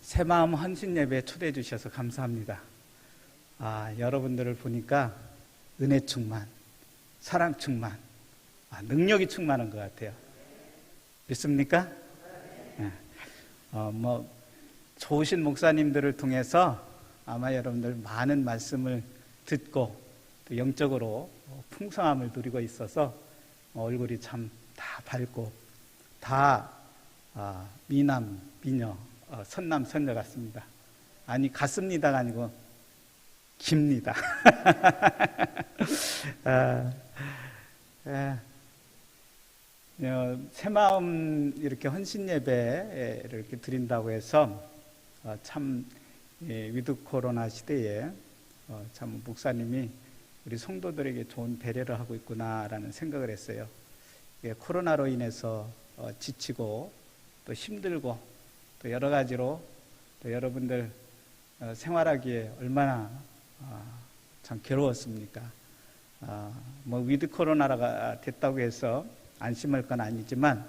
새마음 헌신 예배에 초대해 주셔서 감사합니다. 여러분들을 보니까 은혜 충만, 사랑 충만, 능력이 충만한 것 같아요. 믿습니까? 네. 좋으신 목사님들을 통해서 아마 여러분들 많은 말씀을 듣고 또 영적으로 풍성함을 누리고 있어서 얼굴이 참 다 밝고 다 미남, 미녀, 선남, 선녀 같습니다. 아니 같습니다가 아니고 깁니다. 새마음 이렇게 헌신 예배를 이렇게 드린다고 해서 참 위드 코로나 시대에 참 목사님이 우리 성도들에게 좋은 배려를 하고 있구나라는 생각을 했어요. 코로나로 인해서 지치고 또 힘들고 또 여러 가지로 또 여러분들 생활하기에 얼마나 참 괴로웠습니까? 위드 코로나가 됐다고 해서 안심할 건 아니지만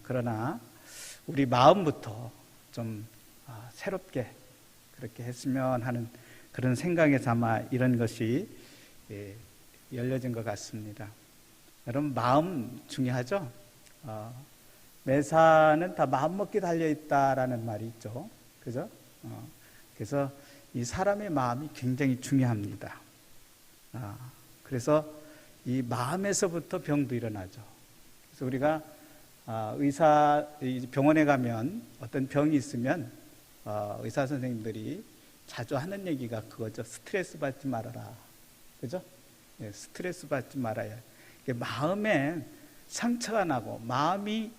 그러나 우리 마음부터 좀 새롭게 그렇게 했으면 하는 그런 생각에서 아마 이런 것이 열려진 것 같습니다. 여러분 마음 중요하죠? 매사는 다 마음먹기 달려있다라는 말이 있죠. 그죠? 그래서 이 사람의 마음이 굉장히 중요합니다. 그래서 이 마음에서부터 병도 일어나죠. 그래서 우리가 병원에 가면 어떤 병이 있으면 의사 선생님들이 자주 하는 얘기가 그거죠. 스트레스 받지 말아라. 그죠? 스트레스 받지 말아야. 마음에 상처가 나고 마음이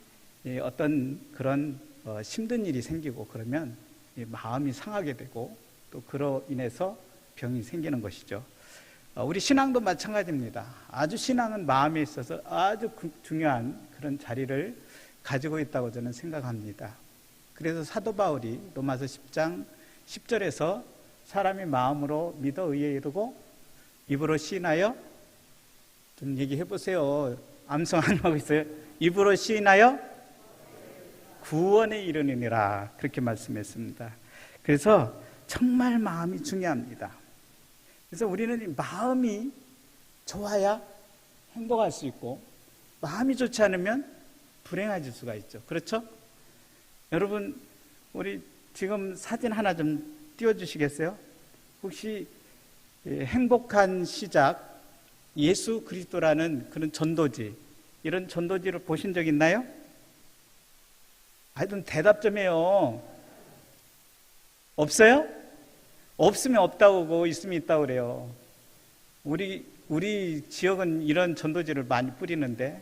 어떤 그런 힘든 일이 생기고 그러면 마음이 상하게 되고 또 그로 인해서 병이 생기는 것이죠. 우리 신앙도 마찬가지입니다. 아주 신앙은 마음에 있어서 아주 중요한 그런 자리를 가지고 있다고 저는 생각합니다. 그래서 사도 바울이 로마서 10장 10절에서 사람이 마음으로 믿어 의에 이르고 입으로 시인하여 좀 얘기해 보세요. 암송 안 하고 있어요. 입으로 시인하여 구원에 이르느니라 그렇게 말씀했습니다. 그래서 정말 마음이 중요합니다. 그래서 우리는 이 마음이 좋아야 행복할 수 있고 마음이 좋지 않으면 불행해질 수가 있죠. 그렇죠? 여러분 우리 지금 사진 하나 좀 띄워주시겠어요? 혹시 행복한 시작 예수 그리스도라는 그런 전도지 이런 전도지를 보신 적 있나요? 하여튼 대답 좀 해요. 없어요? 없으면 없다고 하고 있으면 있다고 그래요. 우리 지역은 이런 전도지를 많이 뿌리는데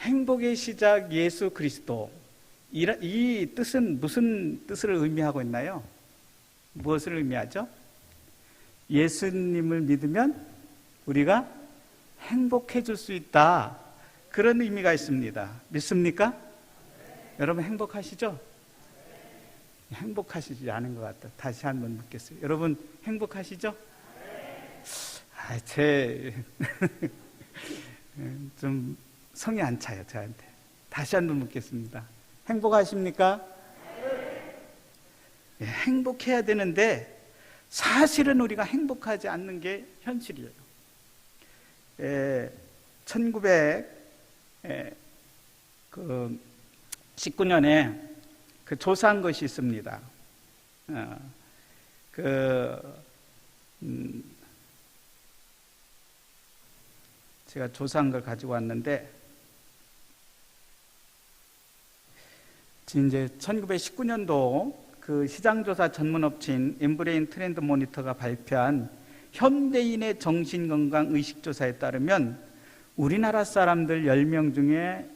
행복의 시작 예수 그리스도 이 뜻은 무슨 뜻을 의미하고 있나요? 무엇을 의미하죠? 예수님을 믿으면 우리가 행복해질 수 있다. 그런 의미가 있습니다. 믿습니까? 여러분 행복하시죠? 행복하시지 않은 것 같다. 다시 한번 묻겠어요. 여러분 행복하시죠? 좀 성이 안 차요 저한테. 다시 한번 묻겠습니다. 행복하십니까? 행복해야 되는데 사실은 우리가 행복하지 않는 게 현실이에요. 1919년에 조사한 것이 있습니다. 제가 조사한 걸 가지고 왔는데 이제 1919년도 그 시장조사 전문업체인 엠브레인 트렌드 모니터가 발표한 현대인의 정신건강 의식조사에 따르면 우리나라 사람들 10명 중에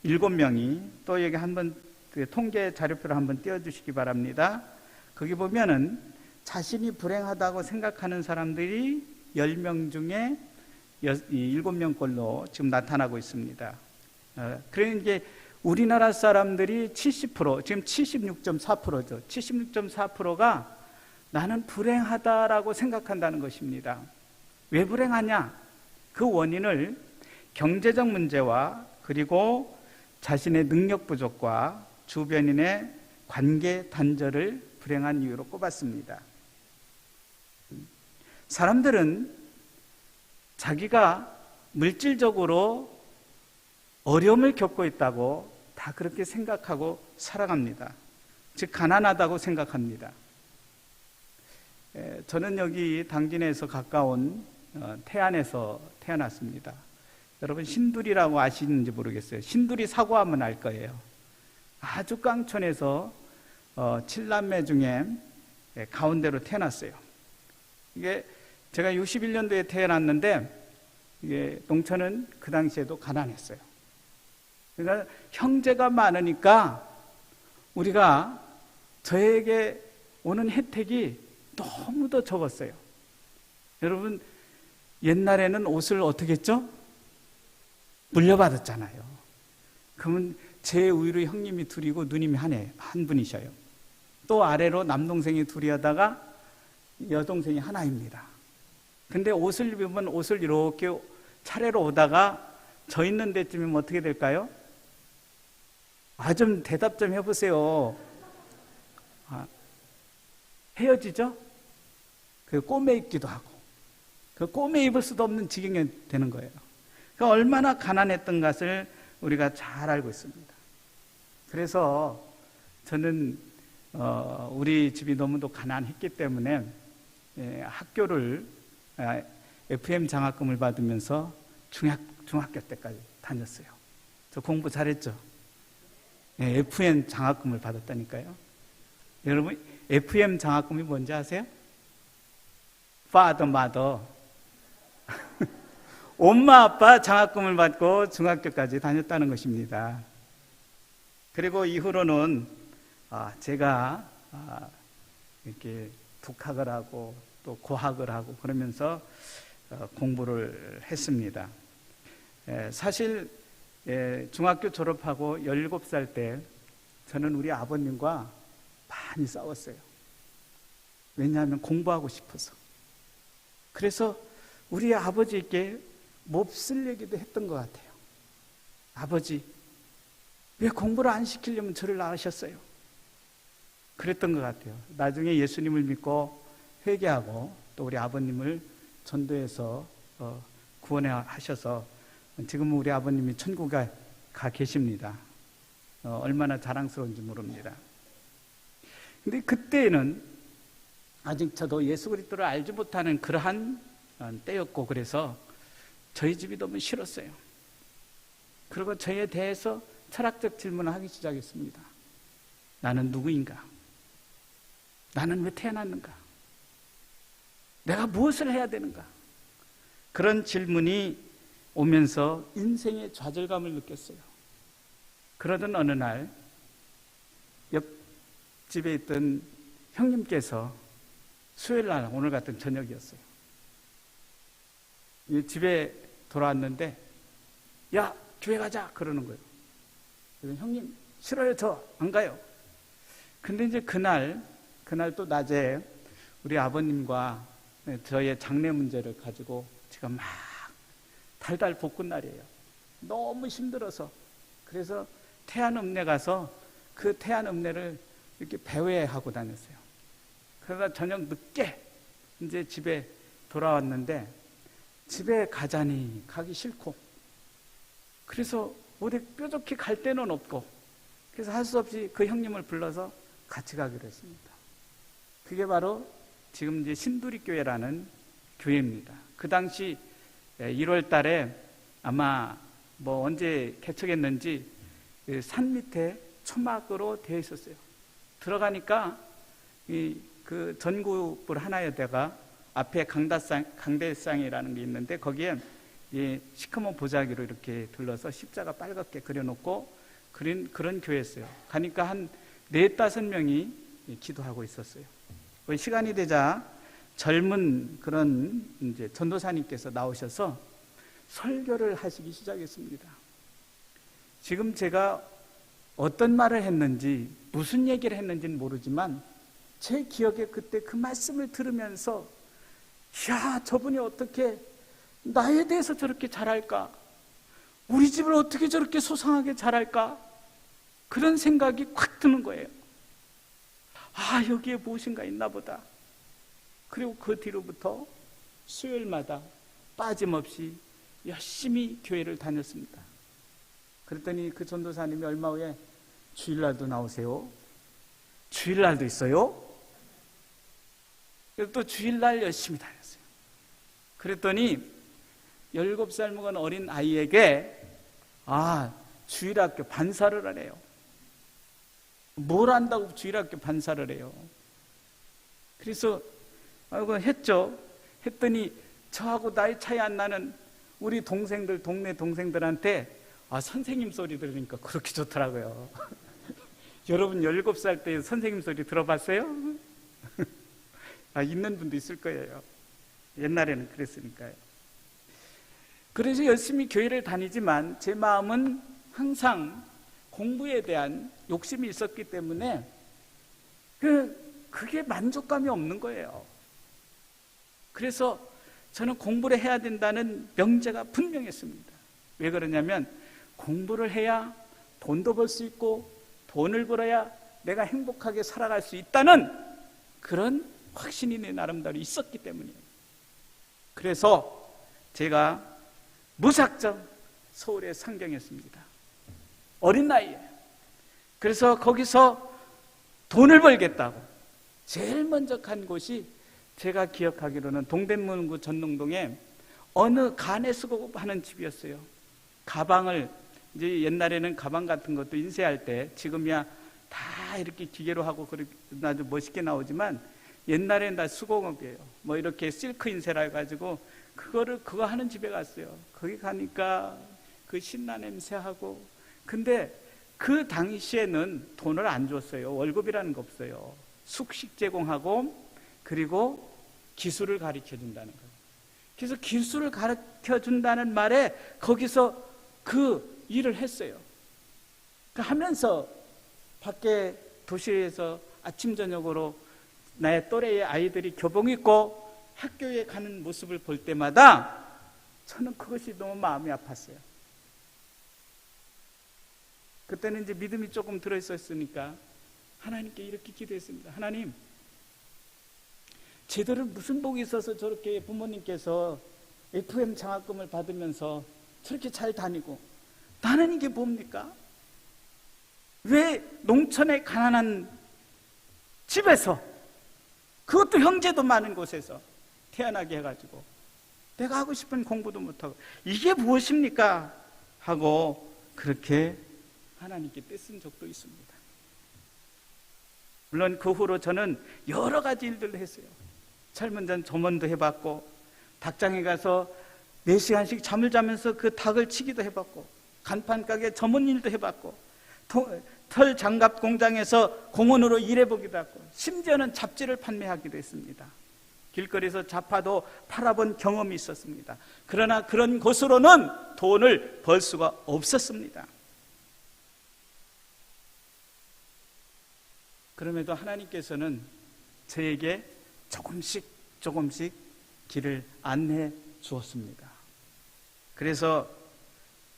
7명이 또 여기 한번 그 통계 자료표를 한번 띄워주시기 바랍니다. 거기 보면은 자신이 불행하다고 생각하는 사람들이 10명 중에 7명꼴로 지금 나타나고 있습니다. 그러니까 이제 우리나라 사람들이 70%, 지금 76.4%죠. 76.4%가 나는 불행하다라고 생각한다는 것입니다. 왜 불행하냐? 그 원인을 경제적 문제와 그리고 자신의 능력 부족과 주변인의 관계 단절을 불행한 이유로 꼽았습니다. 사람들은 자기가 물질적으로 어려움을 겪고 있다고 다 그렇게 생각하고 살아갑니다. 즉 가난하다고 생각합니다. 저는 여기 당진에서 가까운 태안에서 태어났습니다. 여러분 신두리라고 아시는지 모르겠어요. 신두리 사고하면 알 거예요. 아주 깡촌에서 7남매 중에 가운데로 태어났어요. 이게 제가 61년도에 태어났는데 이게 농촌은 그 당시에도 가난했어요. 그러니까 형제가 많으니까 우리가 저에게 오는 혜택이 너무도 적었어요. 여러분 옛날에는 옷을 어떻게 했죠? 물려받았잖아요. 그러면 제 위로 형님이 둘이고 누님이 한 분이셔요. 또 아래로 남동생이 둘이 하다가 여동생이 하나입니다. 근데 옷을 입으면 옷을 이렇게 차례로 오다가 저 있는 데쯤이면 어떻게 될까요? 좀 대답 좀 해보세요. 헤어지죠? 그 꼬매 입기도 하고 그 꼬매 입을 수도 없는 지경이 되는 거예요. 그러니까 얼마나 가난했던 것을 우리가 잘 알고 있습니다. 그래서 저는 우리 집이 너무도 가난했기 때문에 학교를 FM 장학금을 받으면서 중학교 때까지 다녔어요. 저 공부 잘했죠? FM 장학금을 받았다니까요. 여러분 FM 장학금이 뭔지 아세요? Father, Mother. 엄마 아빠 장학금을 받고 중학교까지 다녔다는 것입니다. 그리고 이후로는 제가 이렇게 독학을 하고 또 고학을 하고 그러면서 공부를 했습니다. 사실 중학교 졸업하고 17살 때 저는 우리 아버님과 많이 싸웠어요. 왜냐하면 공부하고 싶어서. 그래서 우리 아버지께 몹쓸 얘기도 했던 것 같아요. 아버지, 왜 공부를 안 시키려면 저를 낳으셨어요? 그랬던 것 같아요. 나중에 예수님을 믿고 회개하고 또 우리 아버님을 전도해서 구원해 하셔서 지금은 우리 아버님이 천국에 가 계십니다. 얼마나 자랑스러운지 모릅니다. 근데 그때는 아직 저도 예수 그리스도를 알지 못하는 그러한 때였고 그래서 저희 집이 너무 싫었어요. 그리고 저에 대해서 철학적 질문을 하기 시작했습니다. 나는 누구인가? 나는 왜 태어났는가? 내가 무엇을 해야 되는가? 그런 질문이 오면서 인생의 좌절감을 느꼈어요. 그러던 어느 날 옆집에 있던 형님께서 수요일 날 오늘 같은 저녁이었어요. 집에 돌아왔는데 야 교회 가자 그러는 거예요. 그래서 형님 싫어요 저 안 가요. 근데 이제 그날 또 낮에 우리 아버님과 저의 장래 문제를 가지고 제가 막 달달 볶은 날이에요. 너무 힘들어서 그래서 태안읍내 가서 그 태안읍내를 이렇게 배회하고 다녔어요. 그러다 저녁 늦게 이제 집에 돌아왔는데 집에 가자니 가기 싫고 그래서 어디 뾰족히 갈 데는 없고 그래서 할 수 없이 그 형님을 불러서 같이 가기로 했습니다. 그게 바로 지금 이제 신두리교회라는 교회입니다. 그 당시 1월 달에 아마 뭐 언제 개척했는지 산 밑에 초막으로 되어 있었어요. 들어가니까 그 전구불 하나에다가 앞에 강대상이라는 게 있는데 거기에 시커먼 보자기로 이렇게 둘러서 십자가 빨갛게 그려놓고 그런 교회였어요. 가니까 한 4-5명이 기도하고 있었어요. 시간이 되자 젊은 그런 이제 전도사님께서 나오셔서 설교를 하시기 시작했습니다. 지금 제가 어떤 말을 했는지 무슨 얘기를 했는지는 모르지만 제 기억에 그때 그 말씀을 들으면서 야 저분이 어떻게 나에 대해서 저렇게 잘할까? 우리 집을 어떻게 저렇게 소상하게 잘할까? 그런 생각이 콱 드는 거예요. 여기에 무엇인가 있나 보다. 그리고 그 뒤로부터 수요일마다 빠짐없이 열심히 교회를 다녔습니다. 그랬더니 그 전도사님이 얼마 후에 주일날도 나오세요? 주일날도 있어요? 그래서 또 주일날 열심히 다녔어요. 그랬더니 17살 먹은 어린 아이에게 주일학교 반사를 하래요. 뭘 안다고 주일학교 반사를 해요? 그래서 했죠. 했더니 저하고 나이 차이 안 나는 우리 동생들, 동네 동생들한테 선생님 소리 들으니까 그렇게 좋더라고요. 여러분 17살 때 선생님 소리 들어봤어요? 있는 분도 있을 거예요. 옛날에는 그랬으니까요. 그래서 열심히 교회를 다니지만 제 마음은 항상 공부에 대한 욕심이 있었기 때문에 그게 만족감이 없는 거예요. 그래서 저는 공부를 해야 된다는 명제가 분명했습니다. 왜 그러냐면 공부를 해야 돈도 벌 수 있고 돈을 벌어야 내가 행복하게 살아갈 수 있다는 그런 확신이 내 나름대로 있었기 때문이에요. 그래서 제가 무작정 서울에 상경했습니다. 어린 나이에. 그래서 거기서 돈을 벌겠다고 제일 먼저 간 곳이 제가 기억하기로는 동대문구 전농동에 어느 간에 쓰고 하는 집이었어요. 가방을 이제 옛날에는 가방 같은 것도 인쇄할 때 지금이야 다 이렇게 기계로 하고 아주 멋있게 나오지만 옛날에는 다 수공업이에요. 뭐 이렇게 실크 인쇄라 해가지고 그거 하는 집에 갔어요. 거기 가니까 그 신나 냄새하고 근데 그 당시에는 돈을 안 줬어요. 월급이라는 거 없어요. 숙식 제공하고 그리고 기술을 가르쳐 준다는 거예요. 그래서 기술을 가르쳐 준다는 말에 거기서 그 일을 했어요. 하면서 밖에 도시에서 아침 저녁으로 나의 또래의 아이들이 교복 입고 학교에 가는 모습을 볼 때마다 저는 그것이 너무 마음이 아팠어요. 그때는 이제 믿음이 조금 들어있었으니까 하나님께 이렇게 기도했습니다. 하나님, 쟤들은 무슨 복이 있어서 저렇게 부모님께서 FM 장학금을 받으면서 저렇게 잘 다니고 나는 이게 뭡니까? 왜 농촌의 가난한 집에서 그것도 형제도 많은 곳에서 태어나게 해가지고 내가 하고 싶은 공부도 못하고 이게 무엇입니까? 하고 그렇게 하나님께 떼쓴 적도 있습니다. 물론 그 후로 저는 여러 가지 일들을 했어요. 젊은 전 점원도 해봤고 닭장에 가서 4시간씩 잠을 자면서 그 닭을 치기도 해봤고 간판가게 점원 일도 해봤고 털 장갑 공장에서 공원으로 일해보기도 했고 심지어는 잡지를 판매하기도 했습니다. 길거리에서 잡화도 팔아본 경험이 있었습니다. 그러나 그런 곳으로는 돈을 벌 수가 없었습니다. 그럼에도 하나님께서는 저에게 조금씩 길을 안내해 주었습니다. 그래서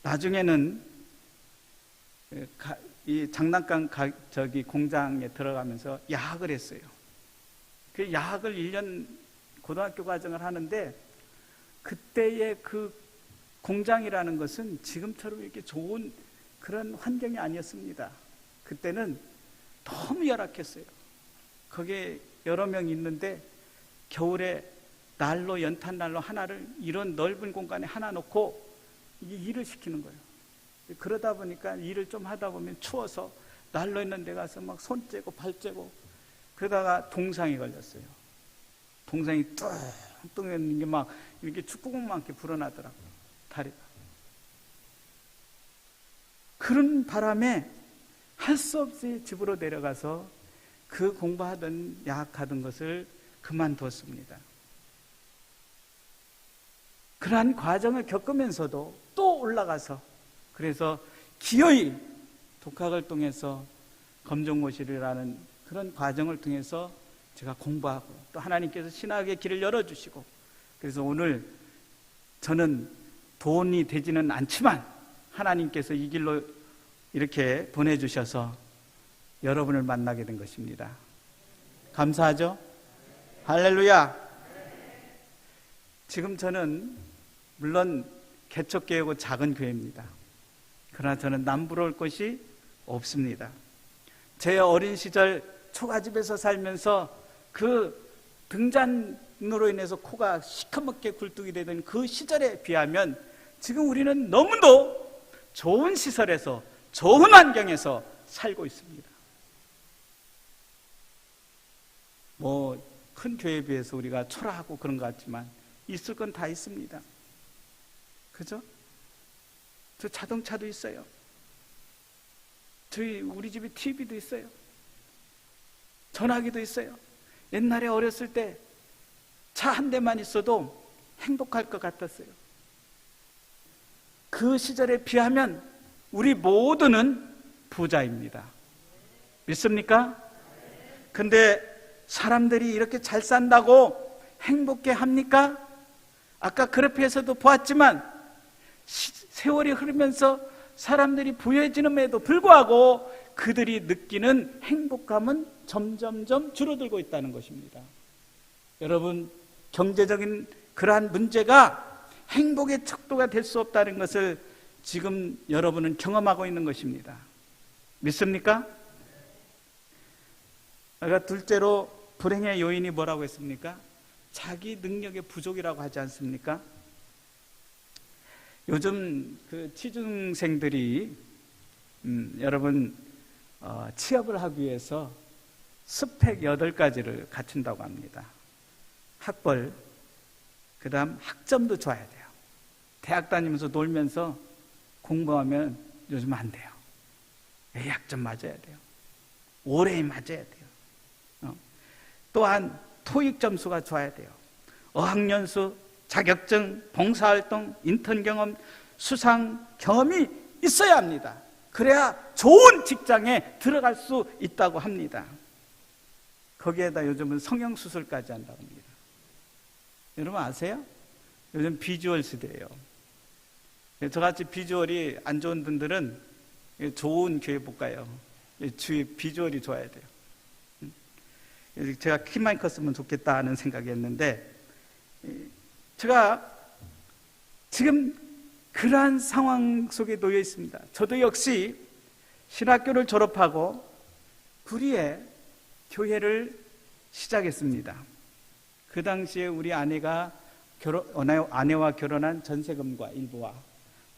나중에는 이 장난감 공장에 들어가면서 야학을 했어요. 그 야학을 1년 고등학교 과정을 하는데 그때의 그 공장이라는 것은 지금처럼 이렇게 좋은 그런 환경이 아니었습니다. 그때는 너무 열악했어요. 거기에 여러 명 있는데 겨울에 난로, 연탄 난로 하나를 이런 넓은 공간에 하나 놓고 일을 시키는 거예요. 그러다 보니까 일을 좀 하다 보면 추워서 난로 있는 데 가서 막 손 째고 발 째고 그러다가 동상이 걸렸어요. 동상이 뚱뚱했는 게 막 이렇게 축구공만하게 불어나더라고요. 다리가. 그런 바람에 할 수 없이 집으로 내려가서 그 공부하던 야학하던 것을 그만뒀습니다. 그러한 과정을 겪으면서도 또 올라가서 그래서 기어이 독학을 통해서 검정고시라는 그런 과정을 통해서 제가 공부하고 또 하나님께서 신학의 길을 열어주시고 그래서 오늘 저는 돈이 되지는 않지만 하나님께서 이 길로 이렇게 보내주셔서 여러분을 만나게 된 것입니다. 감사하죠? 할렐루야! 지금 저는 물론 개척교회고 작은 교회입니다. 그러나 저는 남부러울 것이 없습니다. 제 어린 시절 초가집에서 살면서 그 등잔으로 인해서 코가 시커멓게 굴뚝이 되던 그 시절에 비하면 지금 우리는 너무도 좋은 시설에서 좋은 환경에서 살고 있습니다. 뭐 큰 교회에 비해서 우리가 초라하고 그런 것 같지만 있을 건 다 있습니다. 그죠? 저 자동차도 있어요. 우리 집에 TV도 있어요. 전화기도 있어요. 옛날에 어렸을 때 차 한 대만 있어도 행복할 것 같았어요. 그 시절에 비하면 우리 모두는 부자입니다. 믿습니까? 근데 사람들이 이렇게 잘 산다고 행복해 합니까? 아까 그래프에서도 보았지만 세월이 흐르면서 사람들이 부유해지는에도 불구하고 그들이 느끼는 행복감은 점점점 줄어들고 있다는 것입니다. 여러분, 경제적인 그러한 문제가 행복의 척도가 될 수 없다는 것을 지금 여러분은 경험하고 있는 것입니다. 믿습니까? 그러니까 둘째로 불행의 요인이 뭐라고 했습니까? 자기 능력의 부족이라고 하지 않습니까? 요즘 그 취중생들이 여러분 취업을 하기 위해서 스펙 8가지를 갖춘다고 합니다. 학벌, 그 다음 학점도 좋아야 돼요. 대학 다니면서 놀면서 공부하면 요즘 안 돼요. 학점 맞아야 돼요. 올해 맞아야 돼요. 또한 토익 점수가 좋아야 돼요. 어학연수, 자격증, 봉사활동, 인턴 경험, 수상 경험이 있어야 합니다. 그래야 좋은 직장에 들어갈 수 있다고 합니다. 거기에다 요즘은 성형수술까지 한다고 합니다. 여러분 아세요? 요즘 비주얼 시대예요. 저같이 비주얼이 안 좋은 분들은 좋은 교회 못 가요. 주위 비주얼이 좋아야 돼요. 제가 키만 컸으면 좋겠다 하는 생각이 했는데, 제가 지금 그러한 상황 속에 놓여 있습니다. 저도 역시 신학교를 졸업하고 구리에 교회를 시작했습니다. 그 당시에 우리 아내와 결혼한 전세금과 일부와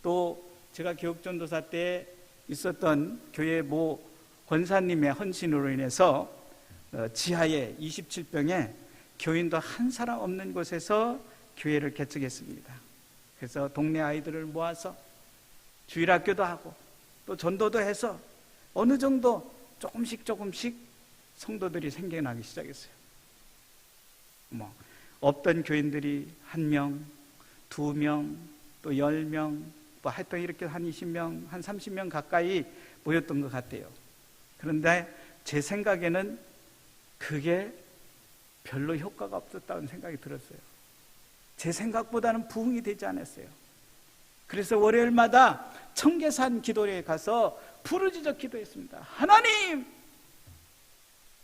또 제가 교육전도사 때 있었던 교회 모 권사님의 헌신으로 인해서 지하에 27평에 교인도 한 사람 없는 곳에서 교회를 개척했습니다. 그래서 동네 아이들을 모아서 주일학교도 하고 또 전도도 해서 어느 정도 조금씩 성도들이 생겨나기 시작했어요. 없던 교인들이 1명, 2명, 또 10명, 하여튼 이렇게 한 20명, 한 30명 가까이 모였던 것 같아요. 그런데 제 생각에는 그게 별로 효과가 없었다는 생각이 들었어요. 제 생각보다는 부흥이 되지 않았어요. 그래서 월요일마다 청계산 기도회에 가서 부르짖어 기도했습니다. 하나님,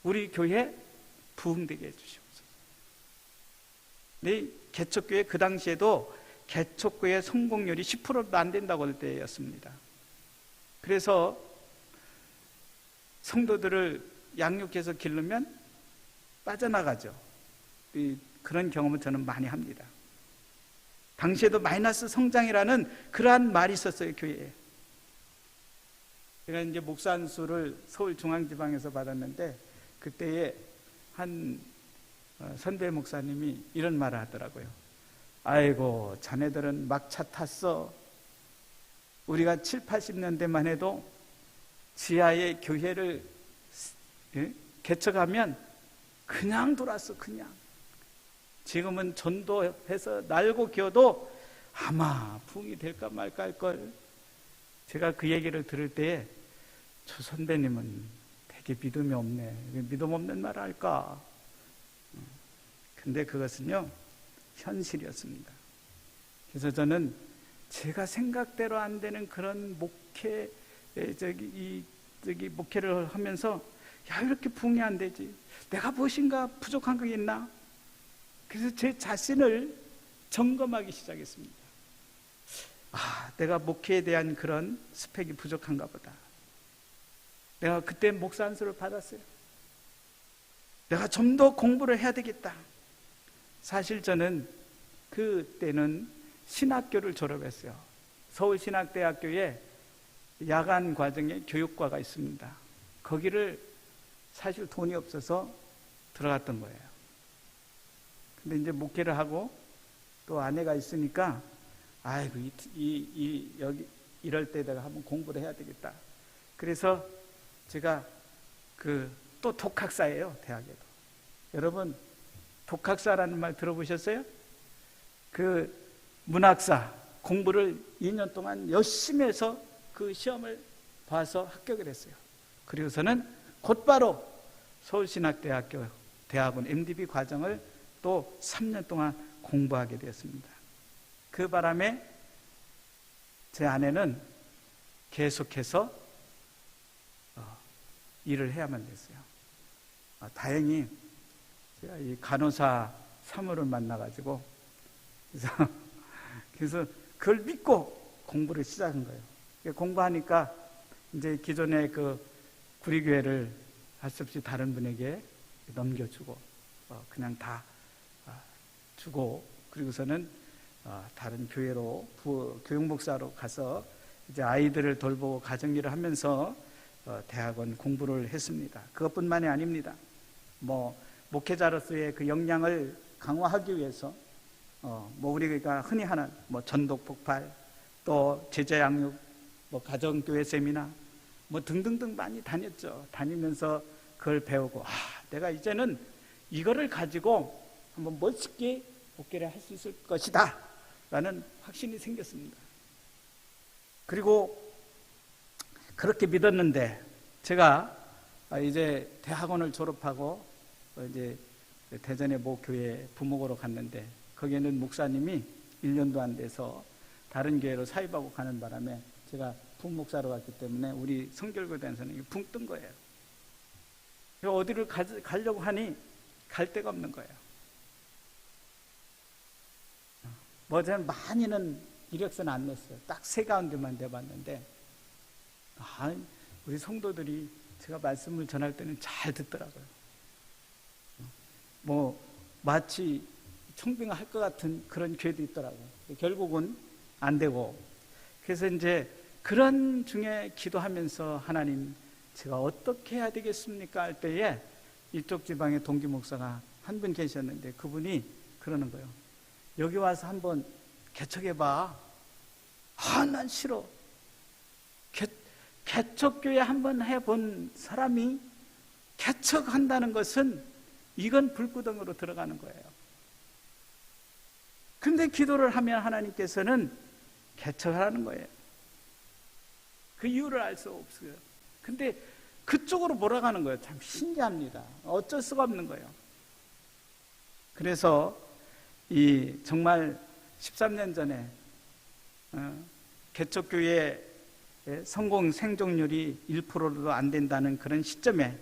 우리 교회 부흥되게 해주시옵소서. 네, 개척교회 그 당시에도 개척교회 성공률이 10%도 안 된다고 할 때였습니다. 그래서 성도들을 양육해서 기르면 빠져나가죠. 그런 경험을 저는 많이 합니다. 당시에도 마이너스 성장이라는 그러한 말이 있었어요, 교회에. 제가 이제 목사 안수를 서울중앙지방에서 받았는데 그때에 한 선배 목사님이 이런 말을 하더라고요. 아이고, 자네들은 막차 탔어. 우리가 7, 80년대만 해도 지하에 교회를 개척하면 그냥 돌았어, 그냥. 지금은 전도해서 날고 기어도 아마 부흥이 될까 말까 할걸. 제가 그 얘기를 들을 때에 저 선배님은 되게 믿음이 없네. 믿음 없는 말을 할까. 근데 그것은요, 현실이었습니다. 그래서 저는 제가 생각대로 안 되는 그런 목회를 하면서 야, 이렇게 부흥이 안 되지. 내가 무엇인가 부족한 게 있나? 그래서 제 자신을 점검하기 시작했습니다. 내가 목회에 대한 그런 스펙이 부족한가 보다. 내가 그때 목사 안수를 받았어요. 내가 좀 더 공부를 해야 되겠다. 사실 저는 그때는 신학교를 졸업했어요. 서울신학대학교에 야간 과정에 교육과가 있습니다. 거기를 사실 돈이 없어서 들어갔던 거예요. 근데 이제 목회를 하고 또 아내가 있으니까 아이고 여기 이럴 때 내가 한번 공부를 해야 되겠다. 그래서 제가 또 독학사예요, 대학에도. 여러분, 독학사라는 말 들어보셨어요? 문학사 공부를 2년 동안 열심히 해서 그 시험을 봐서 합격을 했어요. 그리고서는 곧바로 서울신학대학교 대학원 MDB 과정을 또 3년 동안 공부하게 되었습니다. 그 바람에 제 아내는 계속해서 일을 해야만 됐어요. 다행히 제가 이 간호사 사모를 만나가지고 그래서 그걸 믿고 공부를 시작한 거예요. 공부하니까 이제 기존의 그 구리교회를 할 수 없이 다른 분에게 넘겨주고 그냥 다 주고, 그리고서는 다른 교회로 교육목사로 가서 이제 아이들을 돌보고 가정일을 하면서 대학원 공부를 했습니다. 그것뿐만이 아닙니다. 목회자로서의 그 역량을 강화하기 위해서 우리가 흔히 하는 전독 폭발, 또 제자 양육, 가정교회 세미나 등등등 많이 다녔죠. 다니면서 그걸 배우고 내가 이제는 이거를 가지고 한번 멋있게 목회를 할 수 있을 것이다 라는 확신이 생겼습니다. 그리고 그렇게 믿었는데 제가 이제 대학원을 졸업하고 이제 대전의 모 교회 부목으로 갔는데 거기에는 목사님이 1년도 안 돼서 다른 교회로 사입하고 가는 바람에 제가 부목사로 갔기 때문에 우리 성결교단에서는 붕 뜬 거예요. 어디를 가려고 하니 갈 데가 없는 거예요. 저는 많이는 이력서는 안 냈어요. 딱 3가운데만 내봤는데 우리 성도들이 제가 말씀을 전할 때는 잘 듣더라고요. 마치 청빙할 것 같은 그런 교회도 있더라고요. 결국은 안 되고, 그래서 이제 그런 중에 기도하면서 하나님, 제가 어떻게 해야 되겠습니까? 할 때에 이쪽 지방의 동기 목사가 한 분 계셨는데 그분이 그러는 거예요. 여기 와서 한번 개척해봐. 난 싫어. 개척교회 한번 해본 사람이 개척한다는 것은 이건 불구덩으로 들어가는 거예요. 근데 기도를 하면 하나님께서는 개척하라는 거예요. 그 이유를 알 수 없어요. 근데 그쪽으로 몰아가는 거예요. 참 신기합니다. 어쩔 수가 없는 거예요. 그래서 정말 13년 전에 개척교회 성공 생존율이 1%도 안 된다는 그런 시점에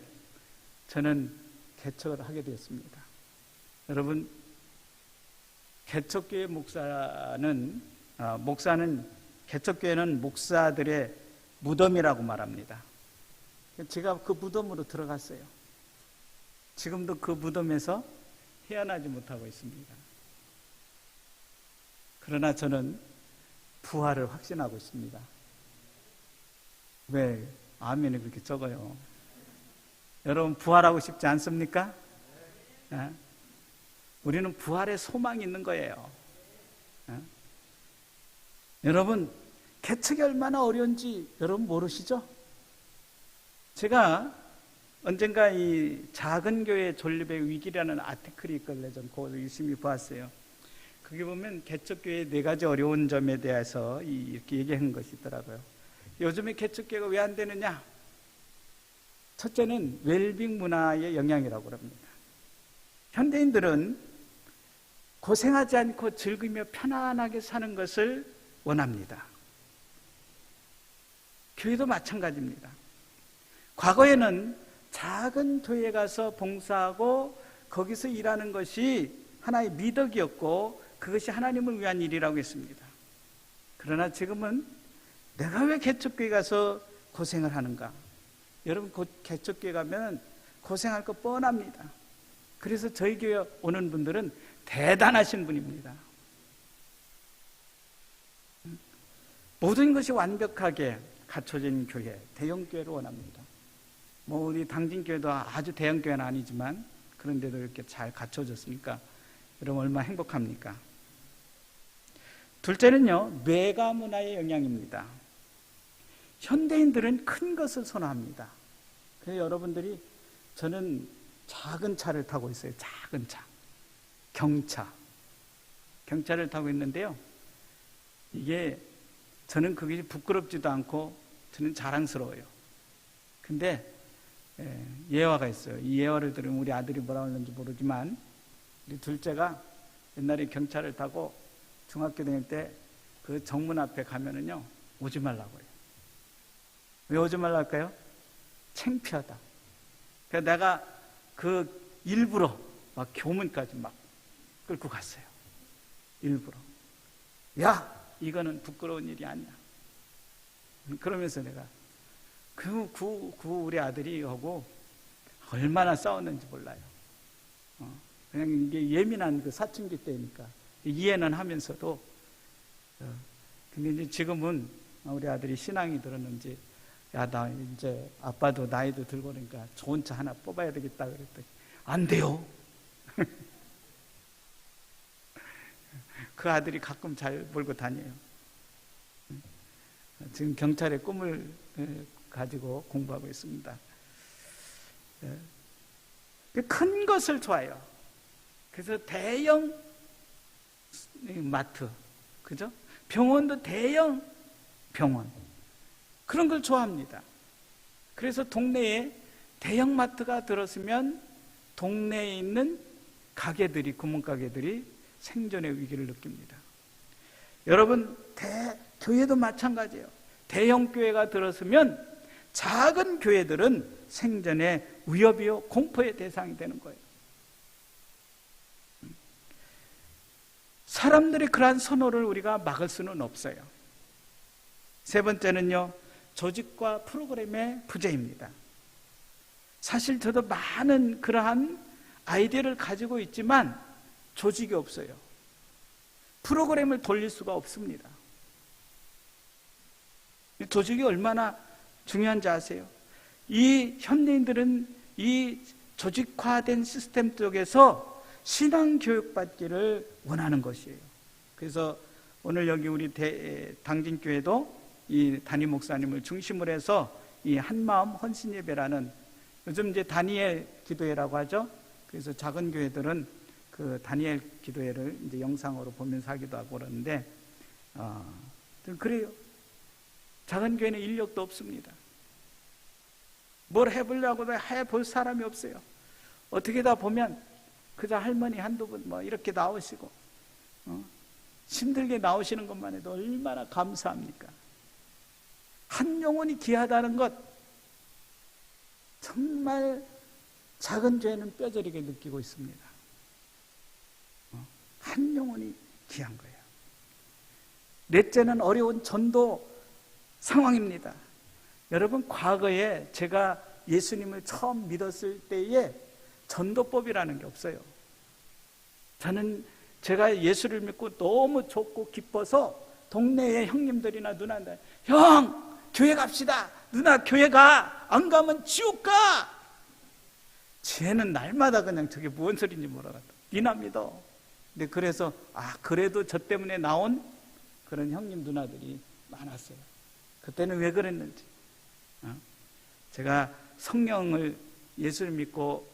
저는 개척을 하게 되었습니다. 여러분, 개척교회 목사는 개척교회는 목사들의 무덤이라고 말합니다. 제가 그 무덤으로 들어갔어요. 지금도 그 무덤에서 헤어나지 못하고 있습니다. 그러나 저는 부활을 확신하고 있습니다. 왜 아멘이 그렇게 적어요? 여러분, 부활하고 싶지 않습니까? 우리는 부활의 소망이 있는 거예요. 여러분, 개척이 얼마나 어려운지 여러분 모르시죠? 제가 언젠가 이 작은 교회 존립의 위기라는 아티클이 있길래 전 그걸 유심히 보았어요. 거기 보면 개척교회의 4가지 어려운 점에 대해서 이렇게 얘기한 것이 있더라고요. 요즘에 개척교회가 왜 안 되느냐? 첫째는 웰빙 문화의 영향이라고 합니다. 현대인들은 고생하지 않고 즐기며 편안하게 사는 것을 원합니다. 교회도 마찬가지입니다. 과거에는 작은 교회에 가서 봉사하고 거기서 일하는 것이 하나의 미덕이었고 그것이 하나님을 위한 일이라고 했습니다. 그러나 지금은 내가 왜 개척교회 가서 고생을 하는가? 여러분, 개척교회 가면 고생할 거 뻔합니다. 그래서 저희 교회 오는 분들은 대단하신 분입니다. 모든 것이 완벽하게 갖춰진 교회, 대형교회를 원합니다. 우리 당진교회도 아주 대형교회는 아니지만 그런데도 이렇게 잘 갖춰졌으니까 여러분 얼마나 행복합니까? 둘째는요, 뇌가 문화의 영향입니다. 현대인들은 큰 것을 선호합니다. 그래서 여러분들이, 저는 작은 차를 타고 있어요. 작은 차, 경차를 타고 있는데요, 이게 저는 그게 부끄럽지도 않고 저는 자랑스러워요. 근데 예화가 있어요. 이 예화를 들으면 우리 아들이 뭐라고 하는지 모르지만 우리 둘째가 옛날에 경차를 타고 중학교 다닐 때 그 정문 앞에 가면은요, 오지 말라고 해요. 왜 오지 말라 할까요? 창피하다. 그래서 내가 그 일부러 막 교문까지 막 끌고 갔어요. 일부러. 야, 이거는 부끄러운 일이 아니야. 그러면서 내가 우리 아들이 하고 얼마나 싸웠는지 몰라요. 그냥 이게 예민한 그 사춘기 때니까 이해는 하면서도, 근데 이제 지금은 우리 아들이 신앙이 들었는지, 야, 나 이제 아빠도 나이도 들고 그러니까 좋은 차 하나 뽑아야 되겠다 그랬더니 안 돼요. 그 아들이 가끔 잘 몰고 다녀요. 지금 경찰의 꿈을 가지고 공부하고 있습니다. 큰 것을 좋아해요. 그래서 대형 마트, 그죠? 병원도 대형 병원, 그런 걸 좋아합니다. 그래서 동네에 대형 마트가 들었으면 동네에 있는 가게들이, 구멍가게들이 생존의 위기를 느낍니다. 여러분, 교회도 마찬가지예요. 대형 교회가 들었으면 작은 교회들은 생존의 위협이요, 공포의 대상이 되는 거예요. 사람들이 그러한 선호를 우리가 막을 수는 없어요. 세 번째는요, 조직과 프로그램의 부재입니다. 사실 저도 많은 그러한 아이디어를 가지고 있지만 조직이 없어요. 프로그램을 돌릴 수가 없습니다. 조직이 얼마나 중요한지 아세요? 이 현대인들은 이 조직화된 시스템 속에서 신앙 교육받기를 원하는 것이에요. 그래서 오늘 여기 우리 당진교회도 이 담임 목사님을 중심으로 해서 이 한마음 헌신 예배라는, 요즘 이제 다니엘 기도회라고 하죠. 그래서 작은 교회들은 그 다니엘 기도회를 이제 영상으로 보면서 하기도 하고 그러는데, 그래요. 작은 교회는 인력도 없습니다. 뭘 해보려고도 해볼 사람이 없어요. 어떻게 다 보면 그저 할머니 한두 분 뭐 이렇게 나오시고, 힘들게 나오시는 것만 해도 얼마나 감사합니까? 한 영혼이 귀하다는 것, 정말 작은 교회는 뼈저리게 느끼고 있습니다. 한 영혼이 귀한 거예요. 넷째는 어려운 전도 상황입니다. 여러분, 과거에 제가 예수님을 처음 믿었을 때에 전도법이라는 게 없어요. 저는 제가 예수를 믿고 너무 좋고 기뻐서 동네의 형님들이나 누나들, 형, 교회 갑시다. 누나, 교회 가. 안 가면 지옥 가. 쟤는 날마다 그냥 저게 뭔 소리인지 몰라가지고 니나 믿어. 근데 그래서 그래도 저 때문에 나온 그런 형님 누나들이 많았어요. 그때는 왜 그랬는지. 제가 성령을, 예수를 믿고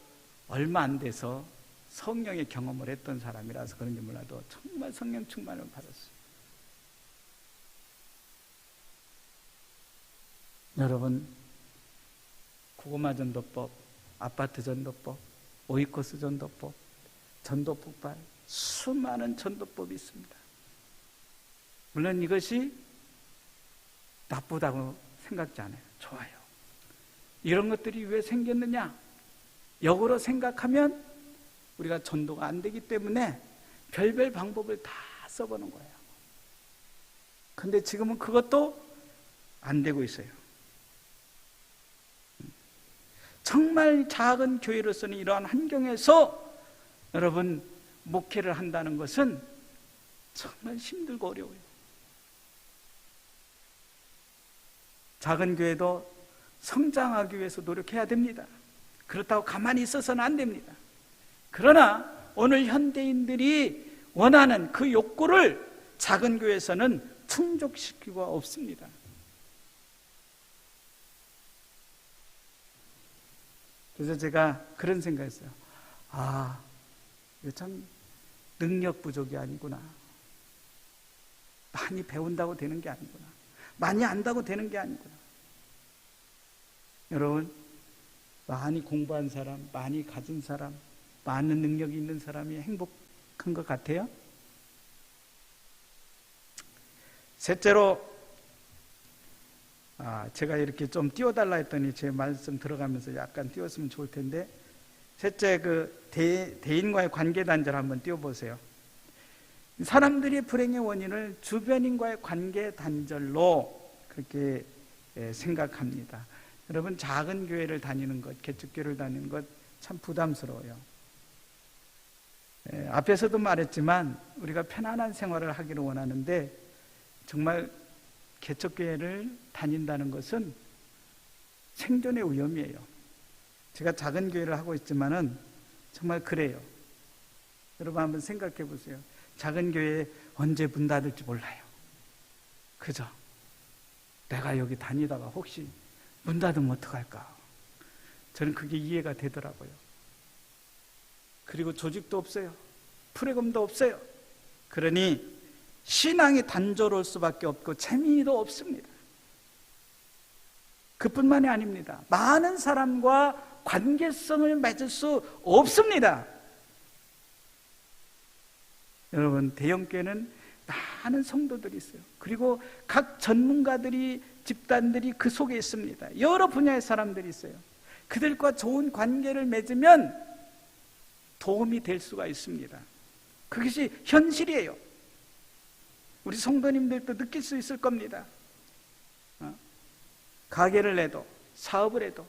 얼마 안 돼서 성령의 경험을 했던 사람이라서 그런지 몰라도 정말 성령 충만을 받았어요. 여러분, 고구마 전도법, 아파트 전도법, 오이코스 전도법, 전도 폭발, 수많은 전도법이 있습니다. 물론 이것이 나쁘다고 생각지 않아요. 좋아요. 이런 것들이 왜 생겼느냐? 역으로 생각하면 우리가 전도가 안 되기 때문에 별별 방법을 다 써보는 거예요. 근데 지금은 그것도 안 되고 있어요. 정말 작은 교회로서는 이러한 환경에서 여러분 목회를 한다는 것은 정말 힘들고 어려워요. 작은 교회도 성장하기 위해서 노력해야 됩니다. 그렇다고 가만히 있어서는 안 됩니다. 그러나 오늘 현대인들이 원하는 그 욕구를 작은 교회에서는 충족시키기가 없습니다. 그래서 제가 그런 생각했어요. 이거 참 능력 부족이 아니구나. 많이 배운다고 되는 게 아니구나. 많이 안다고 되는 게 아니구나. 여러분, 많이 공부한 사람, 많이 가진 사람, 많은 능력이 있는 사람이 행복한 것 같아요? 셋째로, 제가 이렇게 좀 띄워달라 했더니 제 말씀 들어가면서 약간 띄웠으면 좋을 텐데, 셋째, 대인과의 관계 단절 한번 띄워보세요. 사람들이 불행의 원인을 주변인과의 관계 단절로 그렇게 생각합니다. 여러분, 작은 교회를 다니는 것, 개척교회를 다니는 것 참 부담스러워요. 앞에서도 말했지만 우리가 편안한 생활을 하기를 원하는데 정말 개척교회를 다닌다는 것은 생존의 위험이에요. 제가 작은 교회를 하고 있지만은 정말 그래요. 여러분 한번 생각해 보세요. 작은 교회에 언제 문 닫을지 몰라요. 그죠? 내가 여기 다니다가 혹시 문 닫으면 어떡할까? 저는 그게 이해가 되더라고요. 그리고 조직도 없어요. 프로그램도 없어요. 그러니 신앙이 단조로울 수밖에 없고 재미도 없습니다. 그뿐만이 아닙니다. 많은 사람과 관계성을 맺을 수 없습니다. 여러분, 대형교회는 많은 성도들이 있어요. 그리고 각 전문가들이, 집단들이 그 속에 있습니다. 여러 분야의 사람들이 있어요. 그들과 좋은 관계를 맺으면 도움이 될 수가 있습니다. 그것이 현실이에요. 우리 성도님들도 느낄 수 있을 겁니다. 가게를 내도, 사업을 해도,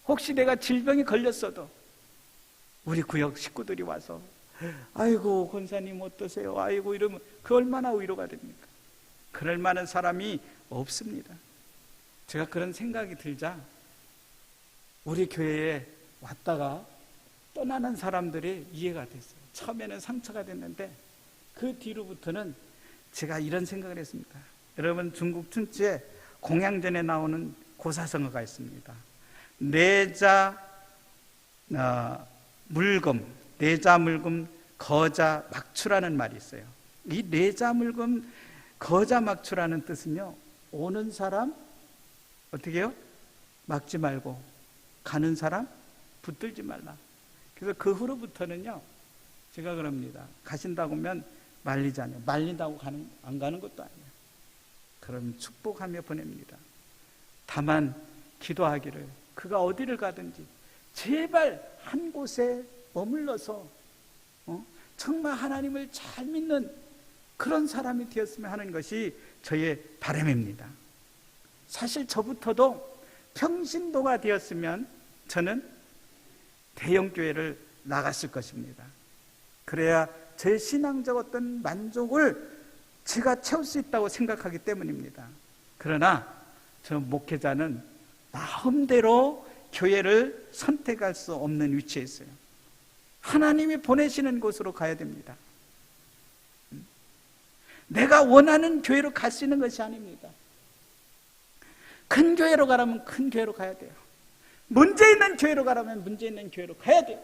혹시 내가 질병이 걸렸어도 우리 구역 식구들이 와서 아이고 권사님 어떠세요? 아이고 이러면 그 얼마나 위로가 됩니까? 그럴 만한 사람이 없습니다. 제가 그런 생각이 들자 우리 교회에 왔다가 떠나는 사람들이 이해가 됐어요. 처음에는 상처가 됐는데 그 뒤로부터는 제가 이런 생각을 했습니다. 여러분, 중국 춘추에 공양전에 나오는 고사성어가 있습니다. 내자 물금, 내자 물금 거자 막추라는 말이 있어요. 이 내자 물금 거자 막추라는 뜻은요, 오는 사람 어떻게 해요? 막지 말고 가는 사람 붙들지 말라. 그래서 그 후로부터는요, 제가 그럽니다. 가신다고 하면 말리지 않아요. 말린다고 안 가는 것도 아니에요. 그럼 축복하며 보냅니다. 다만 기도하기를, 그가 어디를 가든지 제발 한 곳에 머물러서 정말 하나님을 잘 믿는 그런 사람이 되었으면 하는 것이 저의 바람입니다. 사실 저부터도 평신도가 되었으면 저는 대형교회를 나갔을 것입니다. 그래야 제 신앙적 어떤 만족을 제가 채울 수 있다고 생각하기 때문입니다. 그러나 저 목회자는 마음대로 교회를 선택할 수 없는 위치에 있어요. 하나님이 보내시는 곳으로 가야 됩니다. 내가 원하는 교회로 갈 수 있는 것이 아닙니다. 큰 교회로 가라면 큰 교회로 가야 돼요. 문제 있는 교회로 가라면 문제 있는 교회로 가야 돼요.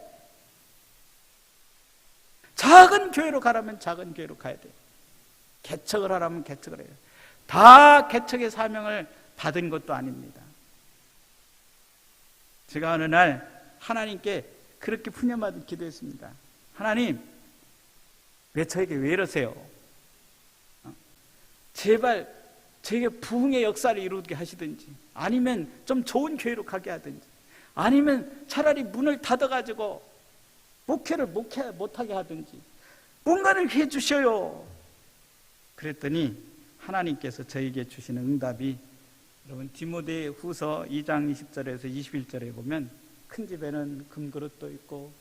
작은 교회로 가라면 작은 교회로 가야 돼요. 개척을 하라면 개척을 해요. 다 개척의 사명을 받은 것도 아닙니다. 제가 어느 날 하나님께 그렇게 푸념하듯 기도했습니다. 하나님, 왜 저에게 왜 이러세요? 제발 저에게 부흥의 역사를 이루게 하시든지, 아니면 좀 좋은 교회로 가게 하든지, 아니면 차라리 문을 닫아가지고 목회를 못하게 하든지 뭔가를 해주셔요. 그랬더니 하나님께서 저에게 주시는 응답이, 여러분 디모데 후서 2장 20절에서 21절에 보면 큰 집에는 금그릇도 있고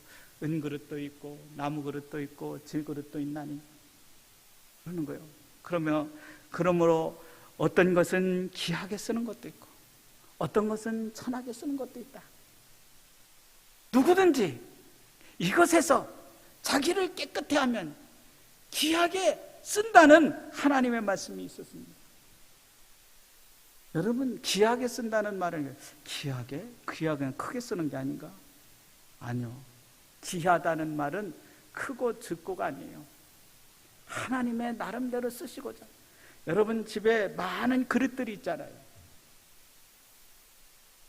은그릇도 있고 나무그릇도 있고 질그릇도 있나니, 그러는 거예요. 그러므로 어떤 것은 귀하게 쓰는 것도 있고 어떤 것은 천하게 쓰는 것도 있다. 누구든지 이것에서 자기를 깨끗해 하면 귀하게 쓴다는 하나님의 말씀이 있었습니다. 여러분, 귀하게 쓴다는 말은 귀하게 크게 쓰는 게 아닌가? 아니요. 귀하다는 말은 크고 적고가 아니에요. 하나님의 나름대로 쓰시고자. 여러분 집에 많은 그릇들이 있잖아요.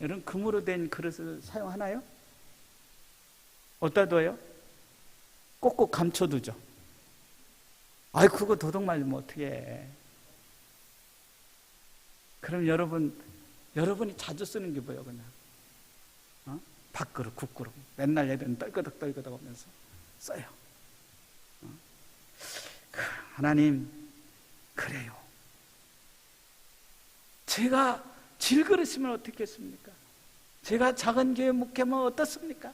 여러분 금으로 된 그릇을 사용하나요? 어디다 둬요? 꼭꼭 감춰두죠. 아이, 그거 도둑 맞으면 어떻게 해. 그럼 여러분이 자주 쓰는 게 뭐예요? 그냥 밥그릇, 국그릇 맨날 애들은 떨거덕 하면서 써요. 하나님, 그래요. 제가 질그릇이면 어떻겠습니까? 제가 작은 교회 목회면 어떻습니까?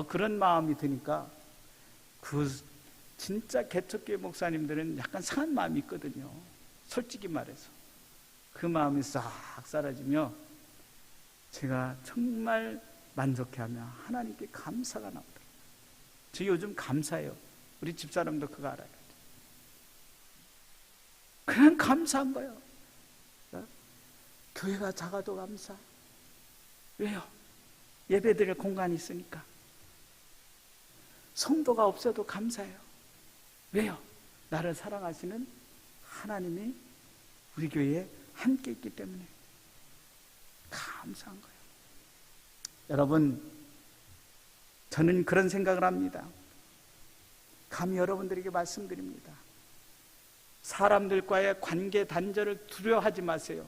그런 마음이 드니까 진짜 개척교회 목사님들은 약간 상한 마음이 있거든요. 솔직히 말해서 그 마음이 싹 사라지며 제가 정말 만족해하며 하나님께 감사가 나오더라고요. 저 요즘 감사해요. 우리 집사람도 그거 알아요. 그냥 감사한 거예요. 교회가 작아도 감사. 왜요? 예배드릴 공간이 있으니까. 성도가 없어도 감사해요. 왜요? 나를 사랑하시는 하나님이 우리 교회에 함께 있기 때문에 감사한 거예요. 여러분, 저는 그런 생각을 합니다. 감히 여러분들에게 말씀드립니다. 사람들과의 관계 단절을 두려워하지 마세요.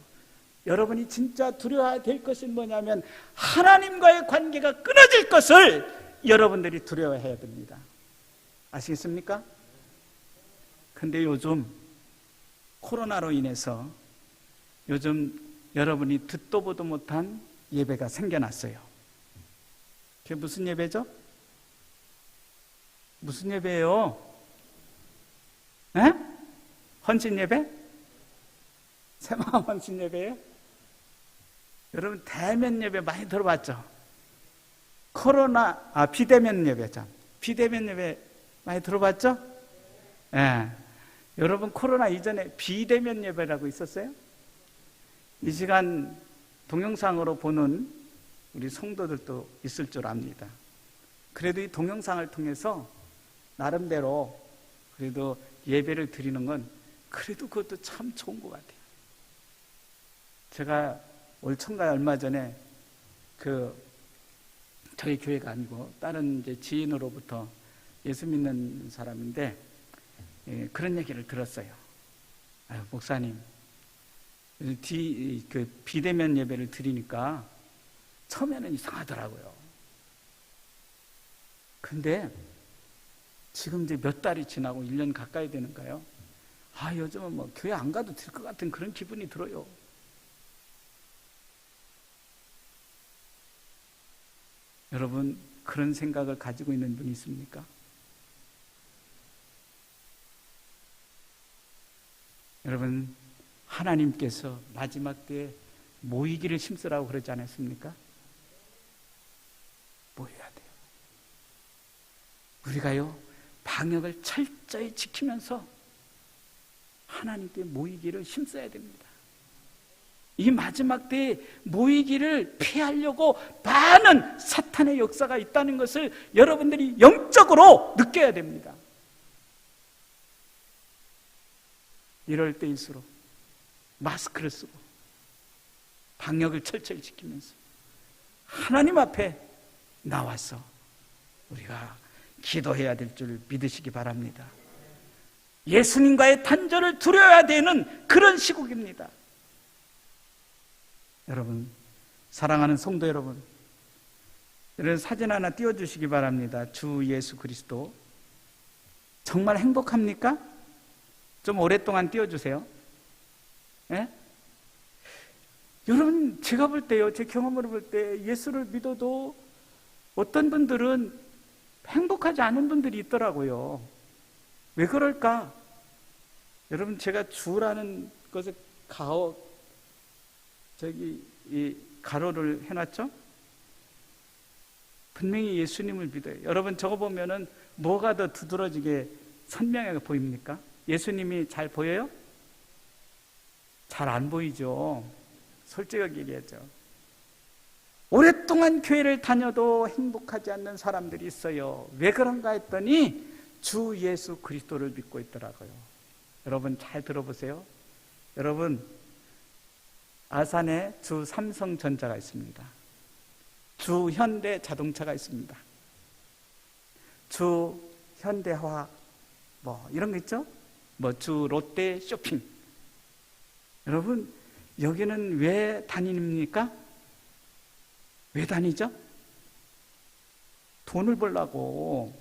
여러분이 진짜 두려워해야 될 것은 뭐냐면 하나님과의 관계가 끊어질 것을 여러분들이 두려워해야 됩니다. 아시겠습니까? 근데 요즘 코로나로 인해서 요즘 여러분이 듣도 보도 못한 예배가 생겨났어요. 그게 무슨 예배죠? 무슨 예배예요? 에? 헌신 예배? 새마음 헌신 예배예요? 여러분 대면 예배 많이 들어봤죠? 비대면 예배죠. 비대면 예배 많이 들어봤죠? 예. 여러분 코로나 이전에 비대면 예배라고 있었어요? 이 시간 동영상으로 보는 우리 성도들도 있을 줄 압니다. 그래도 이 동영상을 통해서 나름대로 그래도 예배를 드리는 건 그래도 그것도 참 좋은 것 같아요. 제가 올 청가에 얼마 전에 저희 교회가 아니고 다른 이제 지인으로부터 예수 믿는 사람인데 그런 얘기를 들었어요. 목사님, 비대면 예배를 드리니까 처음에는 이상하더라고요. 근데 지금 이제 몇 달이 지나고 1년 가까이 되는가요? 요즘은 뭐 교회 안 가도 될 것 같은 그런 기분이 들어요. 여러분, 그런 생각을 가지고 있는 분이 있습니까? 여러분, 하나님께서 마지막 때에 모이기를 힘쓰라고 그러지 않았습니까? 모여야 돼요. 우리가요, 방역을 철저히 지키면서 하나님께 모이기를 힘써야 됩니다. 이 마지막 때에 모이기를 피하려고 많은 사탄의 역사가 있다는 것을 여러분들이 영적으로 느껴야 됩니다. 이럴 때일수록 마스크를 쓰고 방역을 철저히 지키면서 하나님 앞에 나와서 우리가 기도해야 될 줄 믿으시기 바랍니다. 예수님과의 단절을 두려워야 되는 그런 시국입니다. 여러분, 사랑하는 성도 여러분, 이런 사진 하나 띄워주시기 바랍니다. 주 예수 그리스도. 정말 행복합니까? 좀 오랫동안 띄워주세요. 예? 여러분, 제가 볼 때요, 제 경험으로 볼 때 예수를 믿어도 어떤 분들은 행복하지 않은 분들이 있더라고요. 왜 그럴까? 여러분, 제가 주라는 것에 이 가로를 해놨죠? 분명히 예수님을 믿어요. 여러분, 저거 보면은 뭐가 더 두드러지게 선명하게 보입니까? 예수님이 잘 보여요? 잘 안 보이죠. 솔직하게 얘기하죠. 오랫동안 교회를 다녀도 행복하지 않는 사람들이 있어요. 왜 그런가 했더니 주 예수 그리스도를 믿고 있더라고요. 여러분, 잘 들어보세요. 여러분, 아산에 주 삼성전자가 있습니다. 주 현대 자동차가 있습니다. 주 현대화학 이런 거 있죠? 주 롯데 쇼핑. 여러분, 여기는 왜 다닙니까? 왜 다니죠? 돈을 벌려고,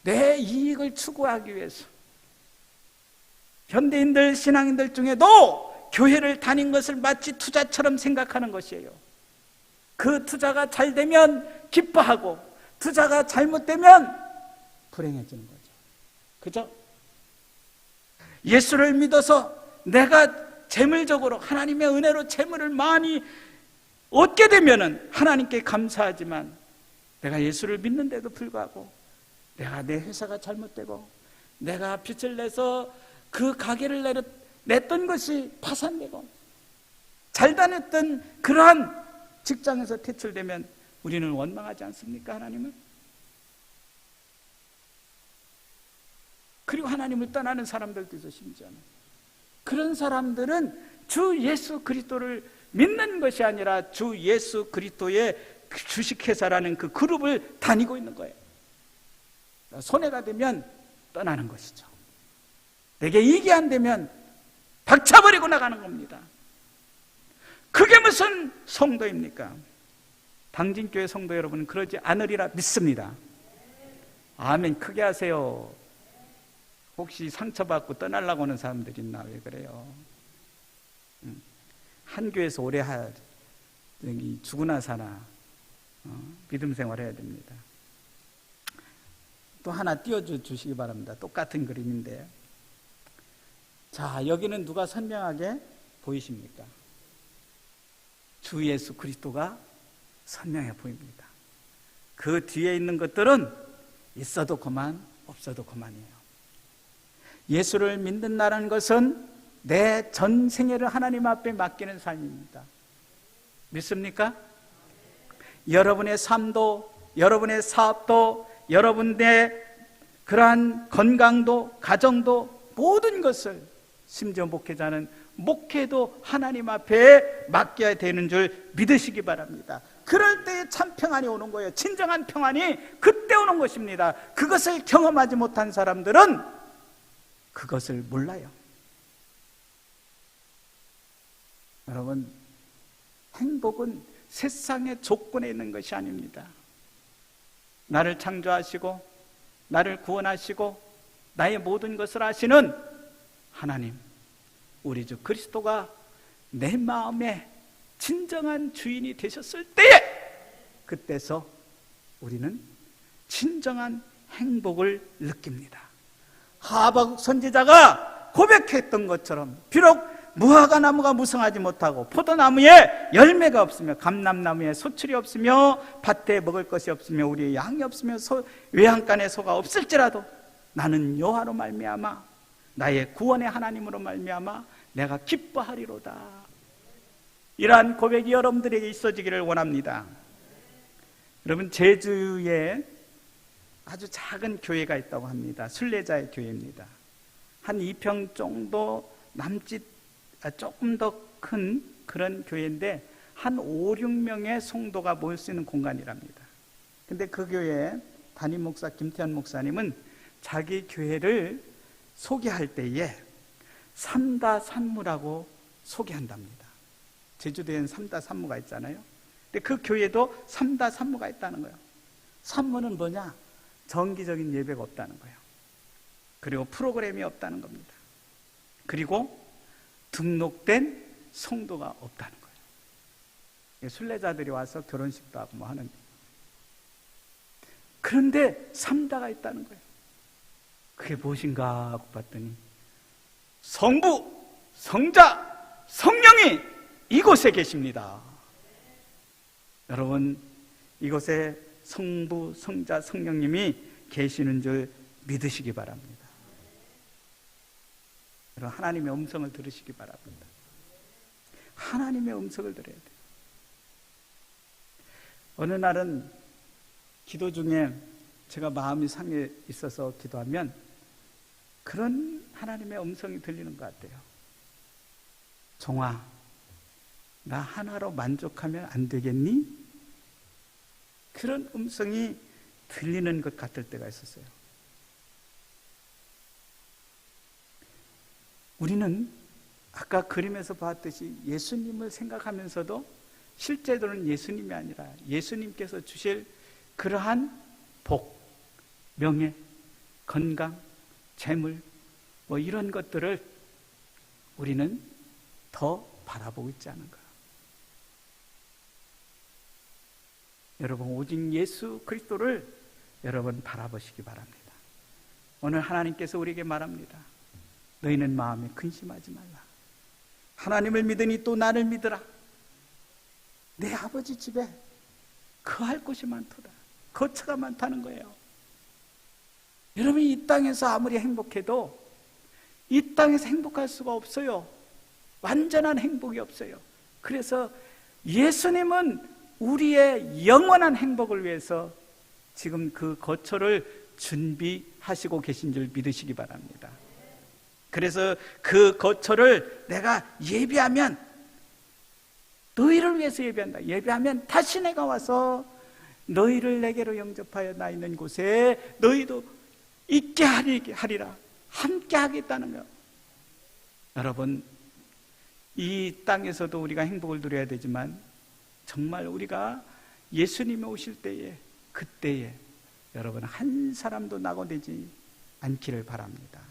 내 이익을 추구하기 위해서. 현대인들, 신앙인들 중에도 교회를 다닌 것을 마치 투자처럼 생각하는 것이에요. 그 투자가 잘 되면 기뻐하고, 투자가 잘못되면 불행해지는 거죠. 그죠? 예수를 믿어서 내가 재물적으로 하나님의 은혜로 재물을 많이 얻게 되면은 하나님께 감사하지만, 내가 예수를 믿는데도 불구하고 내가 내 회사가 잘못되고 내가 빚을 내서 그 가게를 냈던 것이 파산되고 잘 다녔던 그러한 직장에서 퇴출되면 우리는 원망하지 않습니까? 하나님을? 그리고 하나님을 떠나는 사람들도 있어. 심지어는 그런 사람들은 주 예수 그리스도를 믿는 것이 아니라 주 예수 그리스도의 주식회사라는 그 그룹을 다니고 있는 거예요. 손해가 되면 떠나는 것이죠. 내게 이익이 안 되면 박차버리고 나가는 겁니다. 그게 무슨 성도입니까? 당진교회 성도 여러분은 그러지 않으리라 믿습니다. 아멘. 크게 하세요. 혹시 상처받고 떠나려고 하는 사람들이 있나? 왜 그래요? 한 교회에서 오래 죽으나 사나 믿음 생활해야 됩니다. 또 하나 띄워주시기 바랍니다. 똑같은 그림인데, 자, 여기는 누가 선명하게 보이십니까? 주 예수 그리스도가 선명해 보입니다. 그 뒤에 있는 것들은 있어도 그만, 없어도 그만이에요. 예수를 믿는다는 것은 내 전생애를 하나님 앞에 맡기는 삶입니다. 믿습니까? 여러분의 삶도, 여러분의 사업도, 여러분의 그러한 건강도, 가정도, 모든 것을, 심지어 목회자는 목회도 하나님 앞에 맡겨야 되는 줄 믿으시기 바랍니다. 그럴 때에 참 평안이 오는 거예요. 진정한 평안이 그때 오는 것입니다. 그것을 경험하지 못한 사람들은 그것을 몰라요. 여러분, 행복은 세상의 조건에 있는 것이 아닙니다. 나를 창조하시고 나를 구원하시고 나의 모든 것을 아시는 하나님, 우리 주 그리스도가 내 마음의 진정한 주인이 되셨을 때에, 그때서 우리는 진정한 행복을 느낍니다. 하박국 선지자가 고백했던 것처럼, 비록 무화과 나무가 무성하지 못하고 포도나무에 열매가 없으며 감람나무에 소출이 없으며 밭에 먹을 것이 없으며 우리의 양이 없으며 외양간에 소가 없을지라도 나는 여호와로 말미암아 나의 구원의 하나님으로 말미암아 내가 기뻐하리로다. 이러한 고백이 여러분들에게 있어지기를 원합니다. 여러분, 제주에 아주 작은 교회가 있다고 합니다. 순례자의 교회입니다. 한 2평 정도 남짓 조금 더 큰 그런 교회인데 한 5, 6명의 성도가 모일 수 있는 공간이랍니다. 근데 그 교회 담임 목사 김태현 목사님은 자기 교회를 소개할 때에 삼다산무라고 소개한답니다. 제주도에는 삼다산무가 있잖아요. 근데 그 교회도 삼다산무가 있다는 거예요. 산무는 뭐냐? 정기적인 예배가 없다는 거예요. 그리고 프로그램이 없다는 겁니다. 그리고 등록된 성도가 없다는 거예요. 순례자들이 와서 결혼식도 하고 뭐 하는데, 그런데 삼다가 있다는 거예요. 그게 무엇인가 하고 봤더니 성부, 성자, 성령이 이곳에 계십니다. 여러분, 이곳에 성부, 성자, 성령님이 계시는 줄 믿으시기 바랍니다. 여러분, 하나님의 음성을 들으시기 바랍니다. 하나님의 음성을 들어야 돼요. 어느 날은 기도 중에 제가 마음이 상해 있어서 기도하면 그런 하나님의 음성이 들리는 것 같아요. 종아, 나 하나로 만족하면 안 되겠니? 그런 음성이 들리는 것 같을 때가 있었어요. 우리는 아까 그림에서 봤듯이 예수님을 생각하면서도 실제로는 예수님이 아니라 예수님께서 주실 그러한 복, 명예, 건강, 재물, 뭐 이런 것들을 우리는 더 바라보고 있지 않은가. 여러분, 오직 예수 그리스도를 여러분 바라보시기 바랍니다. 오늘 하나님께서 우리에게 말합니다. 너희는 마음에 근심하지 말라. 하나님을 믿으니 또 나를 믿으라. 내 아버지 집에 거할 곳이 많도다. 거처가 많다는 거예요. 여러분, 이 땅에서 아무리 행복해도 이 땅에서 행복할 수가 없어요. 완전한 행복이 없어요. 그래서 예수님은 우리의 영원한 행복을 위해서 지금 그 거처를 준비하시고 계신 줄 믿으시기 바랍니다. 그래서 그 거처를 내가 예비하면, 너희를 위해서 예비한다. 예비하면 다시 내가 와서 너희를 내게로 영접하여 나 있는 곳에 너희도 있게 하리라. 함께 하겠다는 거예요. 여러분, 이 땅에서도 우리가 행복을 누려야 되지만 정말 우리가 예수님이 오실 때에, 그때에 여러분 한 사람도 낙오되지 않기를 바랍니다.